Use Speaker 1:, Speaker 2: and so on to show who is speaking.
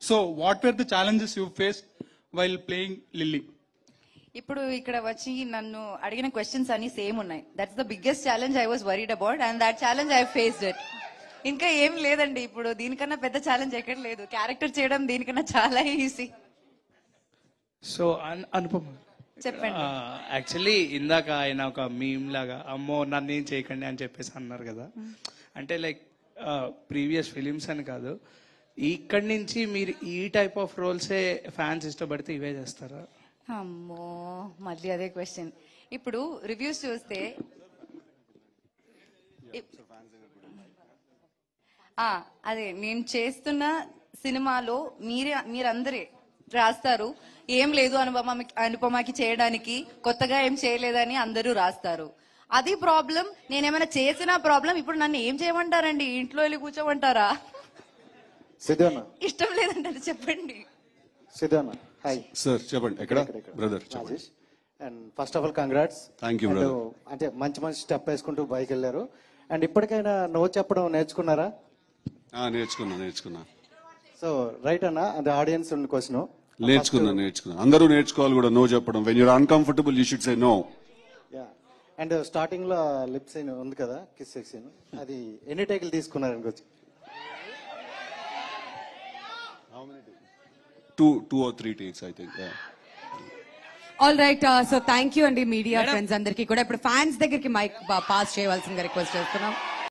Speaker 1: So what were the challenges you faced while playing Lily?
Speaker 2: ఇప్పుడు ఇక్కడ వచ్చి నన్ను అడిగిన క్వశ్చన్స్ అన్ని సేమ్ ఉన్నాయి. That's the biggest challenge I was worried about and that challenge I faced it. ఇంకా ఏం లేదండి, ఇప్పుడు దీనికన్నా పెద్ద ఛాలెంజ్ ఎక్కడ లేదు. క్యారెక్టర్ చేయడం దీనికన్నా చాలా ఈజీ.
Speaker 3: సో అనుపమ
Speaker 2: చెప్పండి.
Speaker 3: యాక్చువల్లీ ఇందాక ఆయన ఒక మీమ్ లాగా అమ్మో నన్ను ఏం చేయకండి అని చెప్పేసి అన్నారు కదా. అంటే లైక్ ప్రీవియస్ ఫిలిమ్స్ అని కాదు, ఇక్కడి నుంచి మీరు ఈ టైప్ ఆఫ్ రోల్సే ఫ్యాన్స్ ఇష్టపడితే ఇవే చేస్తారా?
Speaker 2: అమ్మో మళ్ళీ అదే క్వశ్చన్. ఇప్పుడు రివ్యూస్ చూస్తే అదే నేను చేస్తున్న సినిమాలో మీరందరే రాస్తారు ఏం లేదు అనుపమకి చేయడానికి, కొత్తగా ఏం చేయలేదని అందరూ రాస్తారు. అది ప్రాబ్లం. నేనేమైనా చేసిన ప్రాబ్లం. ఇప్పుడు నన్ను ఏం చేయమంటారండి? ఇంట్లో వెళ్ళి కూర్చోమంటారా? ఇష్టం లేదంటారు. చెప్పండి.
Speaker 4: హాయ్ సార్, చెప్పండి. ఎక్కడ brother? And first of all congrats. Thank you brother. అంటే మంచి మంచి స్టెప్ వేసుకుంటూ బైక్ వెళ్ళారు. అండ్ ఇప్పటికైనా నో చెప్పడం నేర్చుకున్నారా? నేర్చుకున్నా. సో రైట్ అన్న, అది ఆడియన్స్ ఉన్న క్వశ్చన్. నేర్చుకున్నా. అందరూ నేర్చుకోవాలి కూడా నో చెప్పడం. When your uncomfortable you should say no. And starting లో లిప్ సీన్ ఉంది కదా, కిస్ సీన్, అది ఎన్ని టేకులు తీసుకున్నారు అనుకోవచ్చు? 2 or 3 takes, I think.
Speaker 5: All right. So thank you అండి మీడియా ఫ్రెండ్స్ అందరికీ కూడా. ఇప్పుడు ఫ్యాన్స్ దగ్గరికి మైక్ పాస్ చేయవలసిందిగా రిక్వెస్ట్ చేస్తున్నాం.